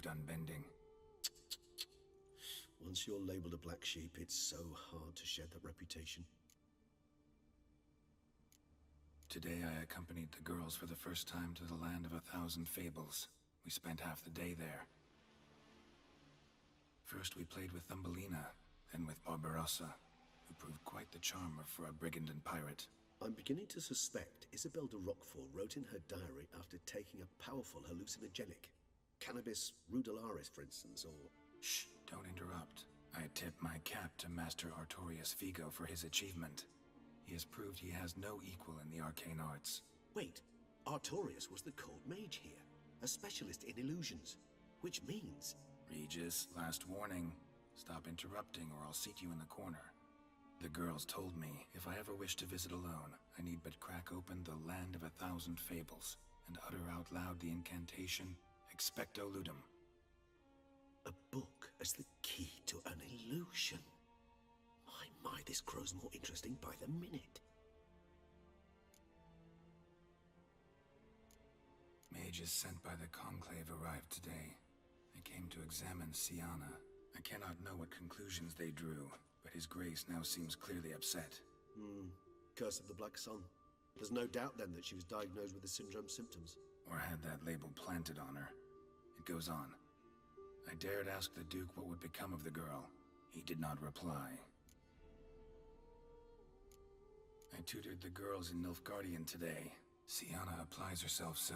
proved unbending. Once you're labeled a black sheep, it's so hard to shed that reputation. Today I accompanied the girls for the first time to the land of 1,000 fables. We spent half the day there. First we played with Thumbelina, then with Barbarossa, who proved quite the charmer for a brigand and pirate. I'm beginning to suspect Isabel de Roquefort wrote in her diary after taking a powerful hallucinogenic. Cannabis rudelaris, for instance, or... Shh, don't interrupt. I tip my cap to Master Artorius Vigo for his achievement. He has proved he has no equal in the arcane arts. Wait, Artorius was the cold mage here, a specialist in illusions, which means... Regis, last warning. Stop interrupting or I'll seat you in the corner. The girls told me if I ever wish to visit alone, I need but crack open the land of 1,000 fables and utter out loud the incantation, Expecto Ludum. A book as the key to an illusion. My, this grows more interesting by the minute. Mages sent by the Conclave arrived today. They came to examine Siana. I cannot know what conclusions they drew, but His Grace now seems clearly upset. Curse of the Black Sun. There's no doubt then that she was diagnosed with the syndrome symptoms. Or had that label planted on her. It goes on. I dared ask the Duke what would become of the girl. He did not reply. I tutored the girls in Nilfgaardian today. Siana applies herself so,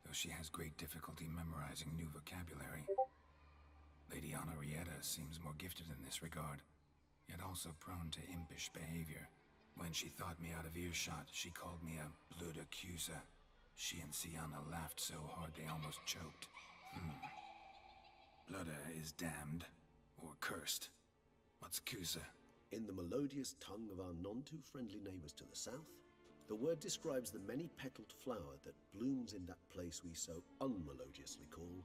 though she has great difficulty memorizing new vocabulary. Lady Honorrietta seems more gifted in this regard, yet also prone to impish behavior. When she thought me out of earshot, she called me a blood accuser. She and Siana laughed so hard they almost choked. Blooda is damned, or cursed. What's Cusa? In the melodious tongue of our none-too-friendly neighbors to the south, the word describes the many-petaled flower that blooms in that place we so unmelodiously call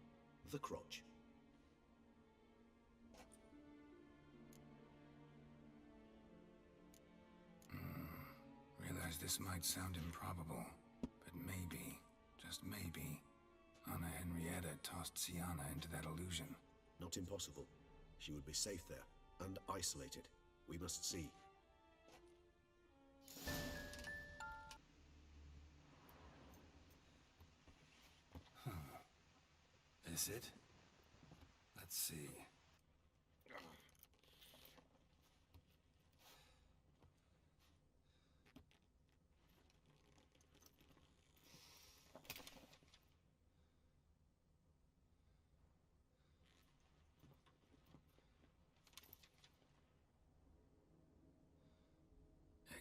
the crotch. Realize this might sound improbable, but maybe, just maybe, Anna Henrietta tossed Siana into that illusion. Not impossible. She would be safe there, and isolated. We must see. Is it? Let's see.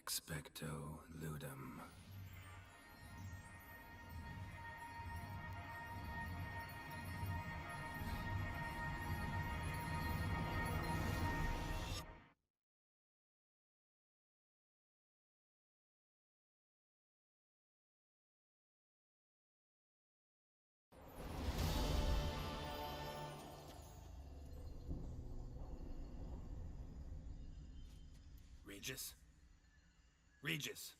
Expecto Ludum. Regis? Regis!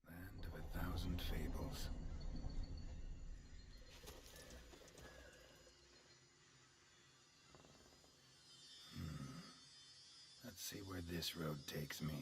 Land of 1,000 fables. Let's see where this road takes me.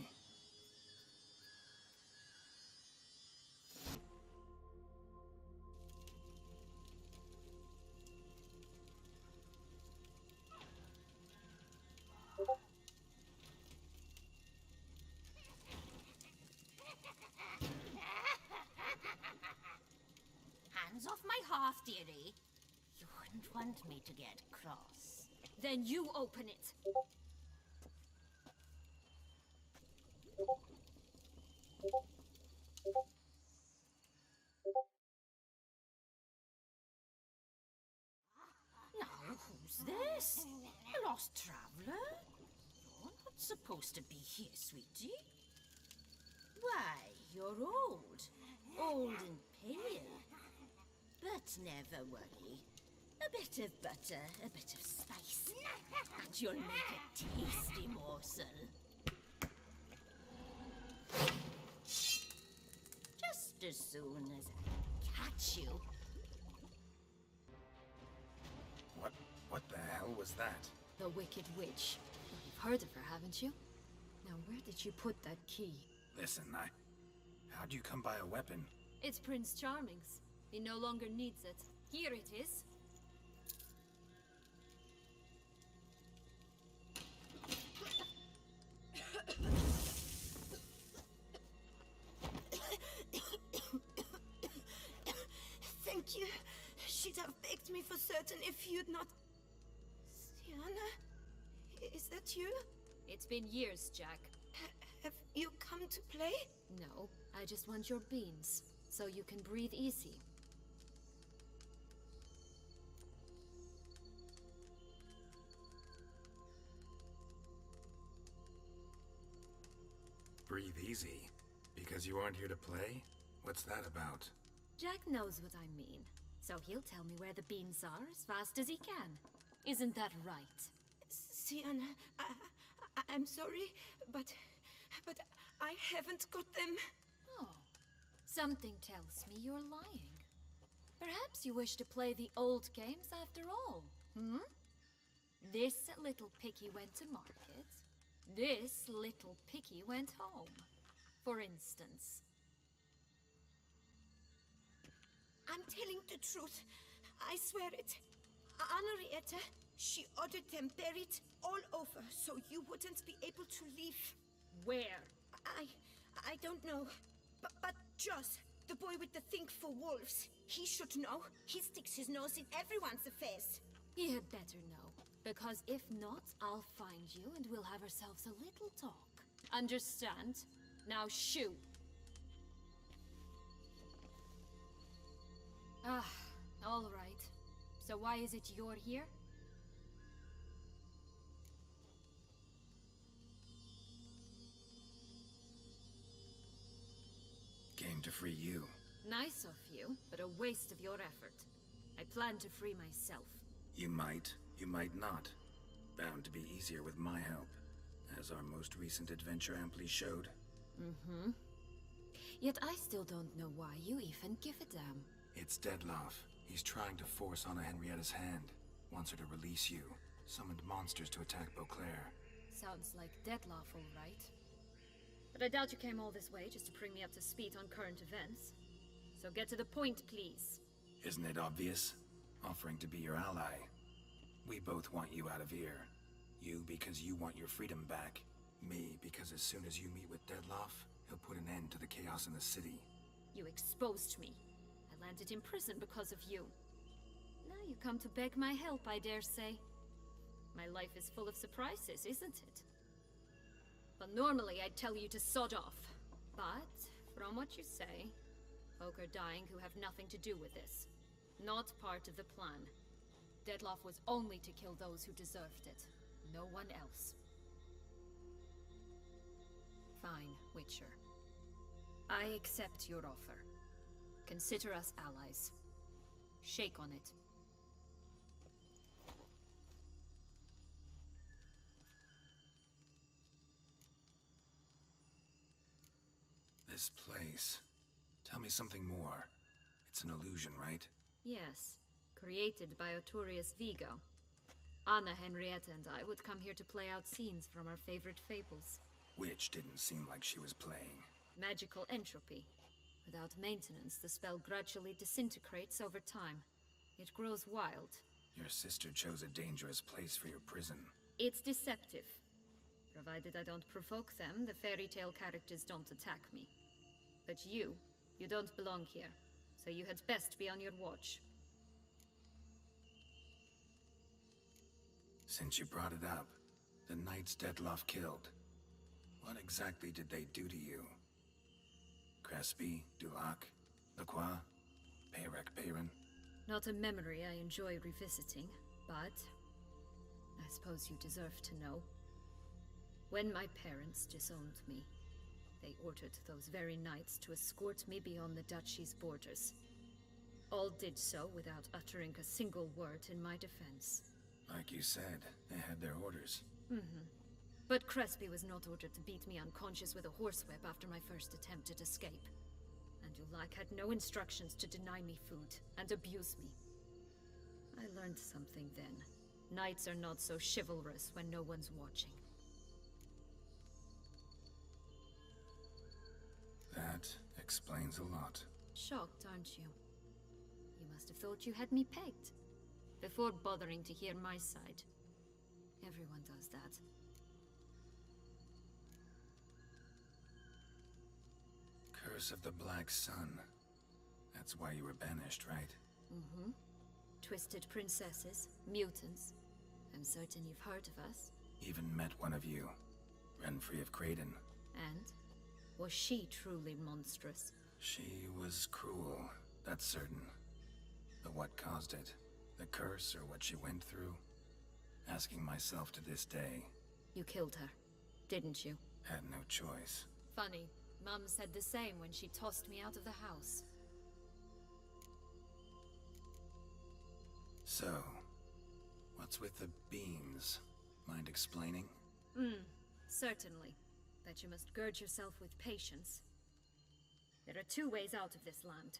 Hands off my hearth, dearie. You wouldn't want me to get cross. Then you open it. Who's this? A lost traveler? You're not supposed to be here, sweetie. Why, you're old. Old and pale. But never worry. A bit of butter, a bit of spice, and you'll make a tasty morsel. Just as soon as I catch you. What the hell was that? The Wicked Witch. You've heard of her, haven't you? Now, where did you put that key? Listen, how'd you come by a weapon? It's Prince Charming's. He no longer needs it. Here it is. Thank you. She'd have begged me for certain if you'd not... Sienna? Is that you? It's been years, Jack. Have you come to play? No, I just want your beans, so you can breathe easy. Breathe easy? Because you aren't here to play? What's that about? Jack knows what I mean, so he'll tell me where the beans are as fast as he can. Isn't that right? Sienna, I'm sorry, but I haven't got them. Oh, something tells me you're lying. Perhaps you wish to play the old games after all, hmm? This little piggy went to market. This little piggy went home, for instance. I'm telling the truth. I swear it. Henrietta, she ordered them buried all over so you wouldn't be able to leave. Where? I don't know. But Joss, the boy with the thing for wolves, he should know. He sticks his nose in everyone's affairs. He had better know, because if not, I'll find you and we'll have ourselves a little talk. Understand? Now shoo! Ah, all right. So why is it you're here? Came to free you. Nice of you, but a waste of your effort. I plan to free myself. You might not. Bound to be easier with my help, as our most recent adventure amply showed. Mm-hmm. Yet I still don't know why you even give a damn. It's Deadloff. He's trying to force Anna Henrietta's hand. Wants her to release you. Summoned monsters to attack Beauclair. Sounds like Deadloff, all right. But I doubt you came all this way just to bring me up to speed on current events. So get to the point, please. Isn't it obvious? Offering to be your ally. We both want you out of here. You because you want your freedom back. Me because as soon as you meet with Deadloff, he'll put an end to the chaos in the city. You exposed me. I landed in prison because of you. Now you come to beg my help, I dare say. My life is full of surprises, isn't it? But normally I'd tell you to sod off. But, from what you say, folk are dying who have nothing to do with this. Not part of the plan. Deadloff was only to kill those who deserved it. No one else. Fine, Witcher. I accept your offer. Consider us allies. Shake on it. This place. Tell me something more. It's an illusion, right? Yes. Created by Arturius Vigo. Anna, Henrietta, and I would come here to play out scenes from our favorite fables. Which didn't seem like she was playing. Magical entropy. Without maintenance, the spell gradually disintegrates over time. It grows wild. Your sister chose a dangerous place for your prison. It's deceptive. Provided I don't provoke them, the fairy tale characters don't attack me. But you don't belong here, so you had best be on your watch. Since you brought it up, the knights Deadloff killed. What exactly did they do to you? Crespi, Dulac, Lacroix, Peyrac Peyran? Not a memory I enjoy revisiting, but I suppose you deserve to know. When my parents disowned me, they ordered those very knights to escort me beyond the duchy's borders. All did so without uttering a single word in my defense. Like you said, they had their orders. But Crespi was not ordered to beat me unconscious with a horsewhip after my first attempt at escape. And Ulak had no instructions to deny me food and abuse me. I learned something then. Knights are not so chivalrous when no one's watching. That explains a lot. Shocked, aren't you? You must have thought you had me pegged. Before bothering to hear my side. Everyone does that. Curse of the Black Sun. That's why you were banished, right? Twisted princesses, mutants. I'm certain you've heard of us. Even met one of you. Renfrey of Creighton. And? Was she truly monstrous? She was cruel, that's certain. But what caused it? The curse or what she went through? Asking myself to this day. You killed her, didn't you? Had no choice. Funny. Mum said the same when she tossed me out of the house. So, what's with the beans? Mind explaining? Certainly. But you must gird yourself with patience. There are two ways out of this land.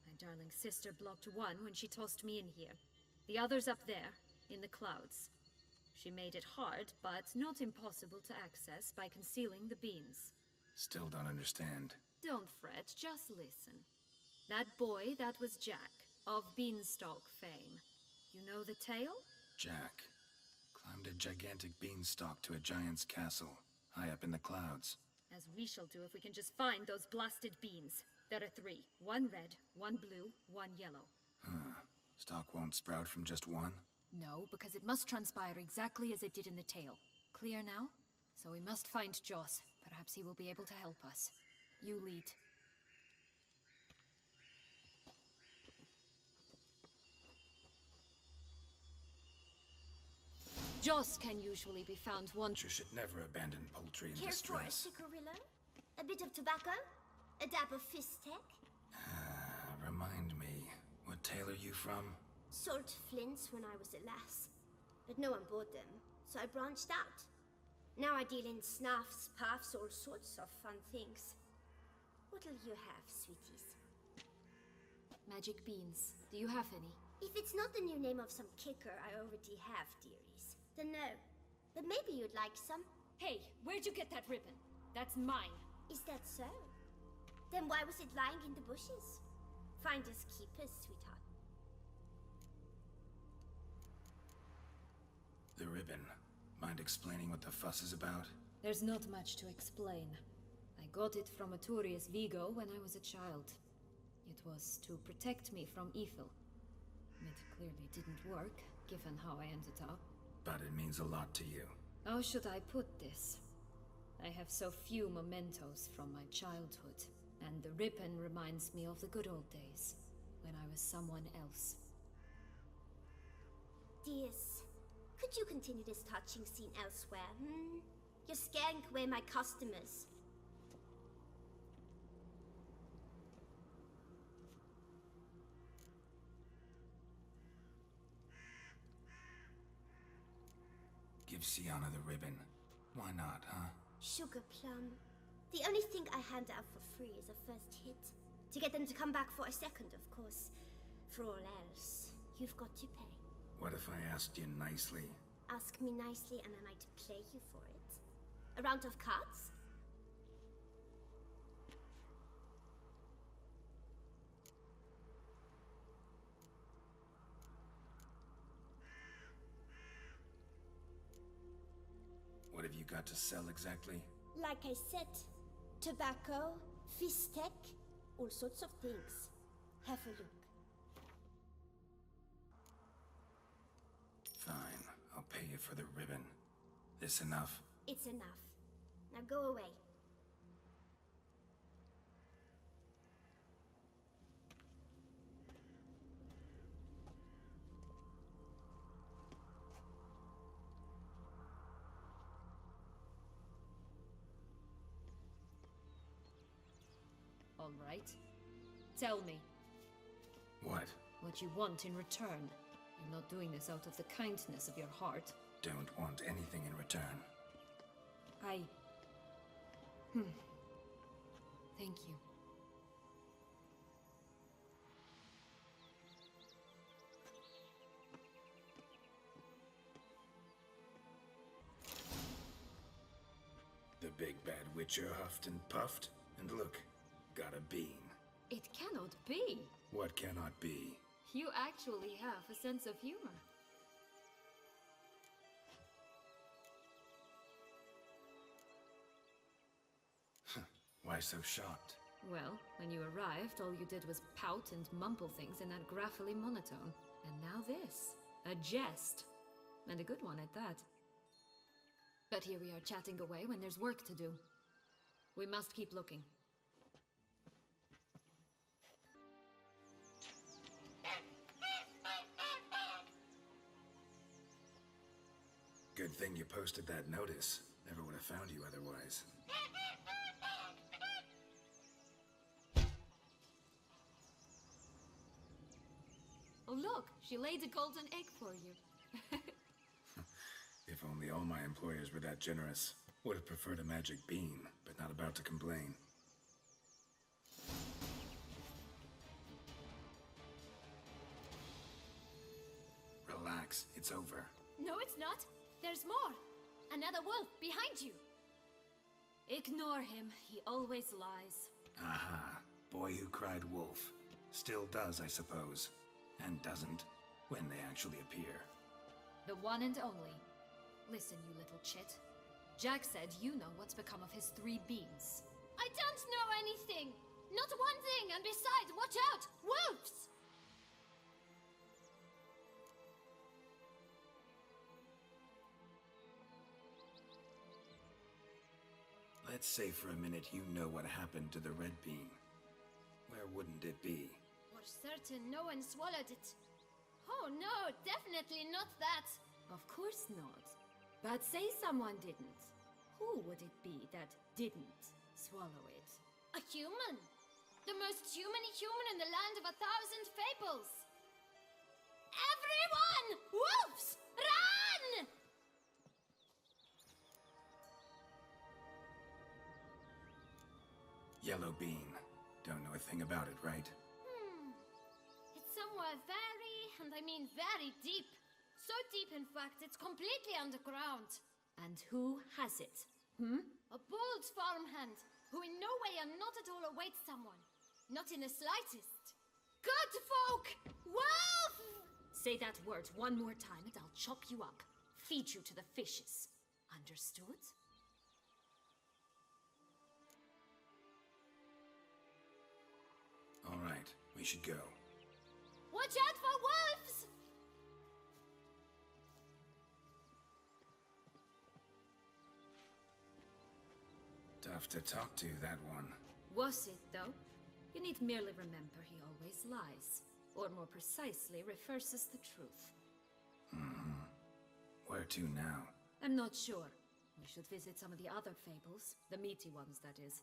My darling sister blocked one when she tossed me in here. The other's up there, in the clouds. She made it hard, but not impossible to access by concealing the beans. Still don't understand. Don't fret, just listen. That boy, that was Jack, of Beanstalk fame. You know the tale? Jack climbed a gigantic beanstalk to a giant's castle, high up in the clouds. As we shall do if we can just find those blasted beans. There are 3. 1 red, 1 blue, 1 yellow. Stalk won't sprout from just one? No, because it must transpire exactly as it did in the tale. Clear now? So we must find Joss. Perhaps he will be able to help us. You lead. Joss can usually be found You should never abandon poultry in Care for a distress. cigarillo? A bit of tobacco? A dab of fistek? Remind me, what tale are you from? Salt flints when I was a lass. But no one bought them, so I branched out. Now I deal in snuffs, puffs, all sorts of fun things. What'll you have, sweeties? Magic beans. Do you have any? If it's not the new name of some kicker I already have, dearies, then no. But maybe you'd like some. Hey, where'd you get that ribbon? That's mine. Is that so? Then why was it lying in the bushes? Finders keepers, sweetheart. The ribbon. Mind explaining what the fuss is about? There's not much to explain. I got it from Artorius Vigo when I was a child. It was to protect me from evil. It clearly didn't work, given how I ended up. But it means a lot to you. How should I put this? I have so few mementos from my childhood, and the ribbon reminds me of the good old days, when I was someone else. Dears, could you continue this touching scene elsewhere, You're scaring away my customers. Give Sienna the ribbon. Why not, huh? Sugar plum. The only thing I hand out for free is a first hit. To get them to come back for a second, of course. For all else, you've got to pay. What if I asked you nicely? Ask me nicely and I might play you for it. A round of cards? What have you got to sell exactly? Like I said, tobacco, fistek, all sorts of things. Have a look. Fine, I'll pay you for the ribbon. This enough? It's enough. Now go away. All right. Tell me What? what you want in return. You're not doing this out of the kindness of your heart. Don't want anything in return. Thank you. The big bad witcher huffed and puffed, and look, got a bean. It cannot be. What cannot be? You actually have a sense of humor. Why so shocked? Well, when you arrived, all you did was pout and mumble things in that graphically monotone. And now this. A jest. And a good one at that. But here we are chatting away when there's work to do. We must keep looking. Good thing you posted that notice. Never would have found you otherwise. Oh look, she laid a golden egg for you. If only all my employers were that generous. Would have preferred a magic bean, but not about to complain. Relax, it's over. No, it's not. There's more. Another wolf behind you. Ignore him. He always lies. Aha, boy who cried wolf. Still does, I suppose. And doesn't, when they actually appear. The one and only. Listen, you little chit. Jack said you know what's become of his 3 beans. I don't know anything! Not one thing, and besides, watch out! Wolves! Let's say for a minute you know what happened to the red bean. Where wouldn't it be? For certain, no one swallowed it. Oh no, definitely not that. Of course not. But say someone didn't. Who would it be that didn't swallow it? A human. The most humany human in the land of 1,000 fables. Everyone! Wolves! Run! Yellow bean. Don't know a thing about it, right? It's somewhere very, and I mean very deep. So deep, in fact, it's completely underground. And who has it? A bold farmhand, who in no way and not at all awaits someone. Not in the slightest. Good folk! Wolf! Say that word one more time and I'll chop you up. Feed you to the fishes. Understood? All right, we should go. Watch out for wolves! Tough to talk to, that one. Was it, though? You need merely remember he always lies. Or more precisely, reverses the truth. Where to now? I'm not sure. We should visit some of the other fables. The meaty ones, that is.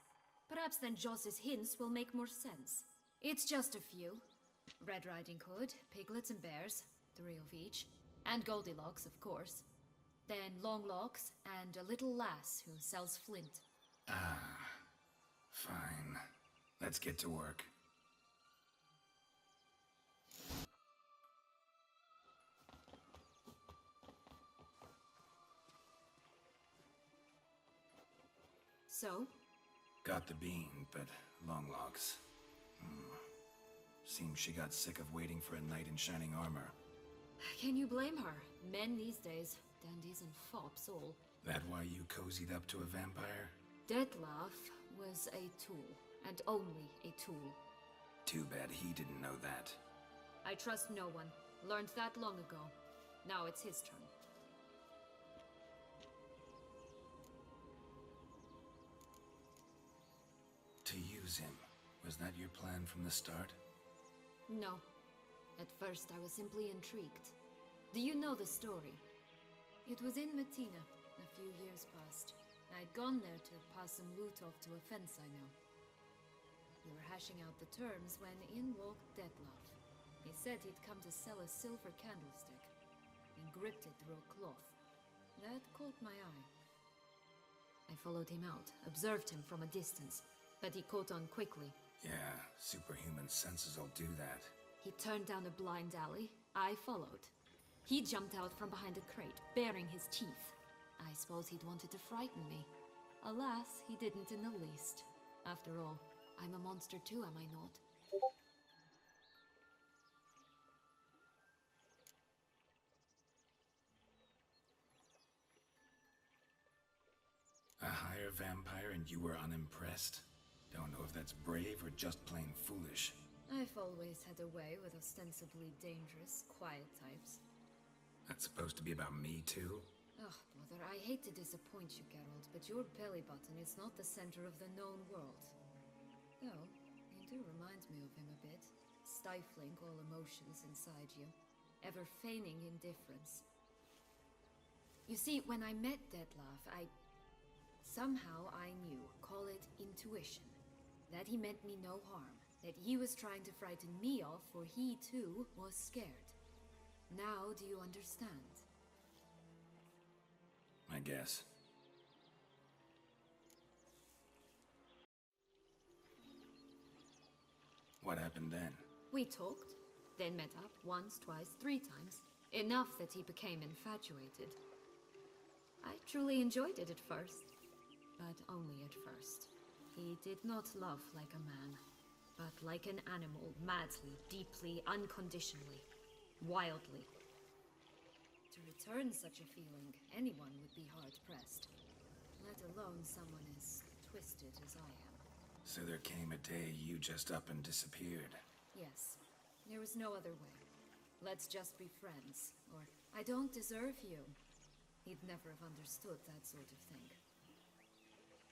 Perhaps then Joss's hints will make more sense. It's just a few. Red Riding Hood, piglets and bears, 3 of each. And Goldilocks, of course. Then Longlocks, and a little lass who sells flint. Fine. Let's get to work. So? Got the bean, but Longlocks. Seems she got sick of waiting for a knight in shining armor. Can you blame her? Men these days, dandies and fops all. That why you cozied up to a vampire? Dettlaff was a tool, and only a tool. Too bad he didn't know that. I trust no one. Learned that long ago. Now it's his turn. To use him. Was that your plan from the start? No. At first I was simply intrigued. Do you know the story? It was in Mettina, a few years past. I'd gone there to pass some loot off to a fence I know. We were hashing out the terms when in walked Detlef. He said he'd come to sell a silver candlestick. He gripped it through a cloth. That caught my eye. I followed him out, observed him from a distance, but he caught on quickly. Yeah, superhuman senses will do that. He turned down a blind alley. I followed. He jumped out from behind a crate, baring his teeth. I suppose he'd wanted to frighten me. Alas, he didn't in the least. After all, I'm a monster too, am I not? A higher vampire and you were unimpressed? Don't know if that's brave or just plain foolish. I've always had a way with ostensibly dangerous, quiet types. That's supposed to be about me too? Oh, brother, I hate to disappoint you, Geralt, but your belly button is not the center of the known world. Though, you do remind me of him a bit, stifling all emotions inside you, ever feigning indifference. You see, when I met Detlef, somehow I knew, call it intuition, that he meant me no harm, that he was trying to frighten me off, for he too was scared. Now do you understand? I guess. What happened then? We talked, then met up once, twice, 3 times. Enough that he became infatuated. I truly enjoyed it at first, but only at first. He did not love like a man, but like an animal, madly, deeply, unconditionally, wildly. To return such a feeling, anyone would be hard-pressed, let alone someone as twisted as I am. So there came a day you just up and disappeared. Yes, there was no other way. Let's just be friends, or I don't deserve you. He'd never have understood that sort of thing.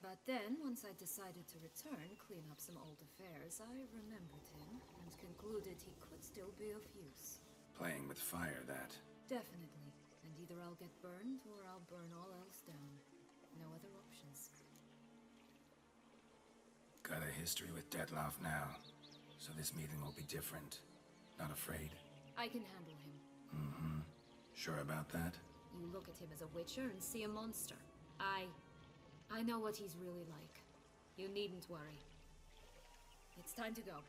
But then, once I decided to return, clean up some old affairs, I remembered him and concluded he could still be of use. Playing with fire, that. Definitely. And either I'll get burned, or I'll burn all else down. No other options. Got a history with Detlef now, so this meeting will be different. Not afraid? I can handle him. Mm-hmm. Sure about that? You look at him as a witcher and see a monster. I know what he's really like. You needn't worry. It's time to go.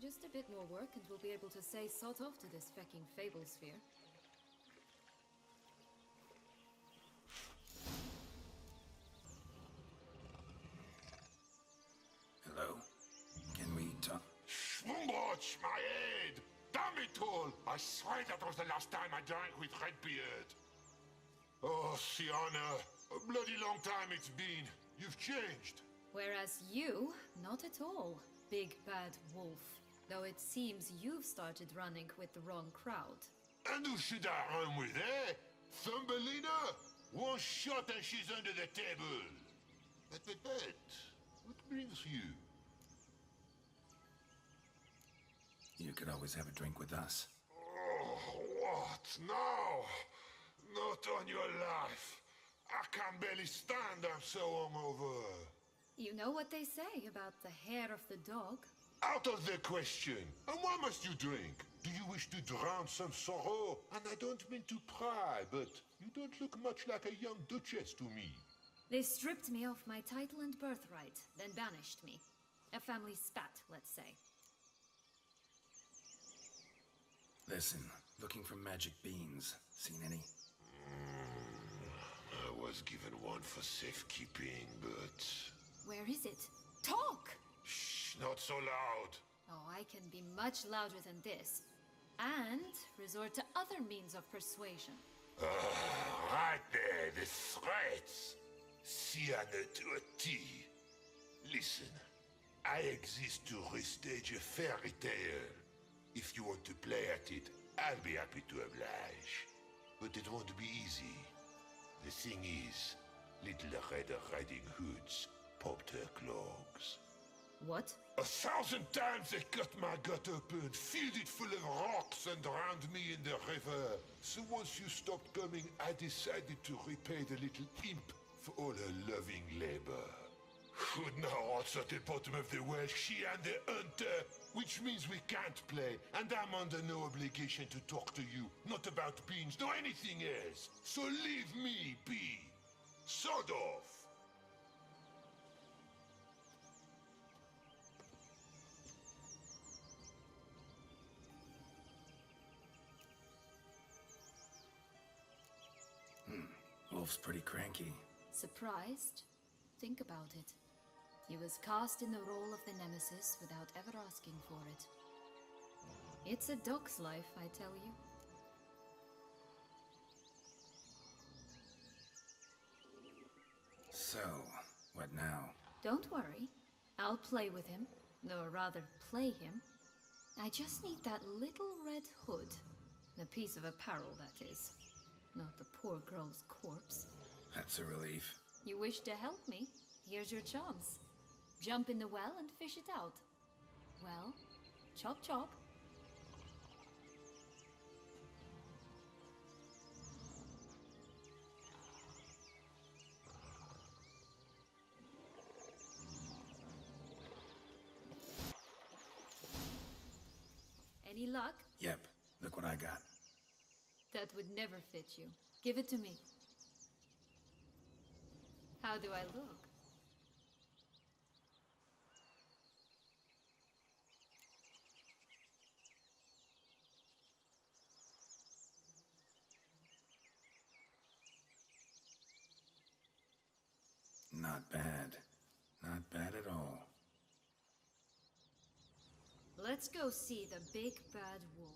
Just a bit more work and we'll be able to say sod off to this fecking fable sphere. Hello? Can we talk? Schwumbroch, my head! Damn it all! I swear that was the last time I drank with Redbeard. Oh, Sienna, a bloody long time it's been. You've changed. Whereas you, not at all, big bad wolf. Though it seems you've started running with the wrong crowd. And who should I run with, eh? Thumbelina? One shot and she's under the table. But, what brings you? You could always have a drink with us. Oh, what now? Not on your life. I can barely stand, I'm so hungover. You know what they say about the hair of the dog? Out of the question. And why must you drink? Do you wish to drown some sorrow? And I don't mean to pry, but you don't look much like a young duchess to me. They stripped me of my title and birthright, then banished me. A family spat, let's say. Listen, looking for magic beans. Seen any? I was given one for safekeeping, but... Where is it? Talk! Shh, not so loud. Oh, I can be much louder than this. And resort to other means of persuasion. Right there, the threats. Sienna to a T. Listen, I exist to restage a fairy tale. If you want to play at it, I'll be happy to oblige. But it won't be easy. The thing is, little Red Riding Hoods popped her clogs. What? 1,000 times they cut my gut open, filled it full of rocks and drowned me in the river. So once you stopped coming, I decided to repay the little imp for all her loving labor. Good now, also at the bottom of the well, she and the hunter, which means we can't play, and I'm under no obligation to talk to you, not about beans, nor anything else. So leave me be. Sod off. Wolf's pretty cranky. Surprised? Think about it. He was cast in the role of the Nemesis without ever asking for it. It's a dog's life, I tell you. So, what now? Don't worry. I'll play with him. Or rather, play him. I just need that little red hood. A piece of apparel, that is. Not the poor girl's corpse. That's a relief. You wish to help me? Here's your chance. Jump in the well and fish it out. Well, chop chop. Any luck? Yep, look what I got. That would never fit you. Give it to me. How do I look? Not bad. Not bad at all. Let's go see the big bad wolf.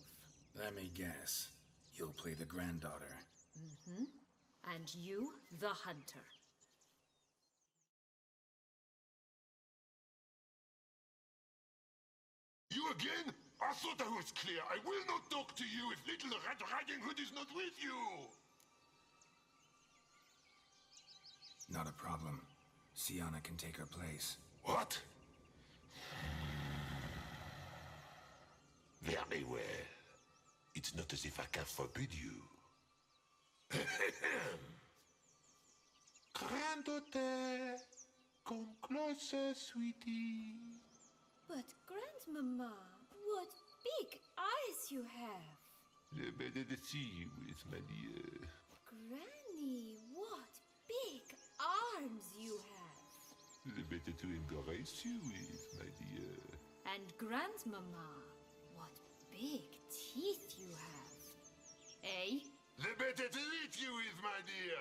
Let me guess. You'll play the granddaughter. Mm-hmm. And you, the hunter. You again? I thought I was clear. I will not talk to you if Little Red Riding Hood is not with you. Not a problem. Sienna can take her place. What? Very well. It's not as if I can forbid you. Granddaughter, come closer, sweetie. But, Grandmama, what big eyes you have. The better to see you with, my dear. Granny, what big arms you have. The better to embrace you with, my dear. And Grandmama, what big teeth you have. Eh? The better to eat you with, my dear.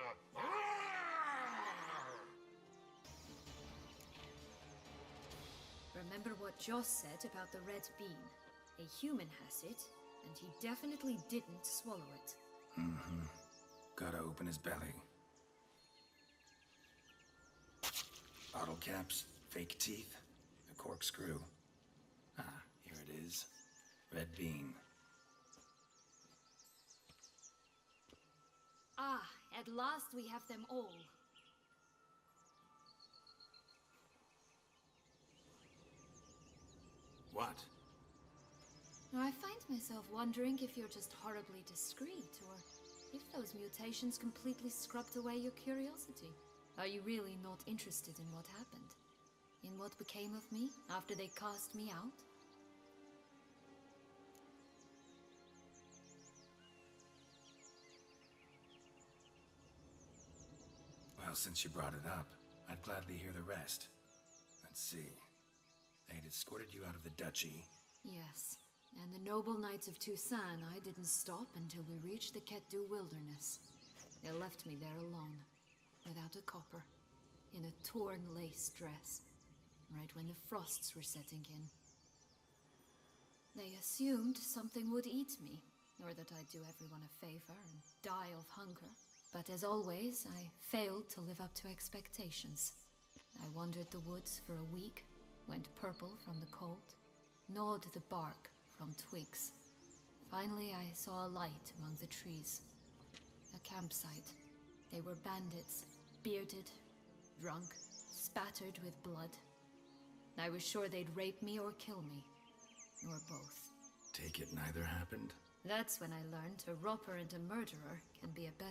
Remember what Joss said about the red bean. A human has it, and he definitely didn't swallow it. Mm-hmm. Gotta open his belly. Bottle caps, fake teeth, a corkscrew. Ah, here it is. Red bean. Ah, at last we have them all. What? I find myself wondering if you're just horribly discreet, or if those mutations completely scrubbed away your curiosity. Are you really not interested in what happened? In what became of me after they cast me out? Well, since you brought it up, I'd gladly hear the rest. Let's see. They'd escorted you out of the duchy. Yes, and the noble knights of Toussaint, I didn't stop until we reached the Ketdu wilderness. They left me there alone, without a copper, in a torn lace dress, right when the frosts were setting in. They assumed something would eat me, or that I'd do everyone a favor and die of hunger. But as always, I failed to live up to expectations. I wandered the woods for a week, went purple from the cold, gnawed the bark from twigs. Finally, I saw a light among the trees. A campsite. They were bandits, bearded, drunk, spattered with blood. I was sure they'd rape me or kill me, or both. Take it neither happened? That's when I learned a robber and a murderer can be a better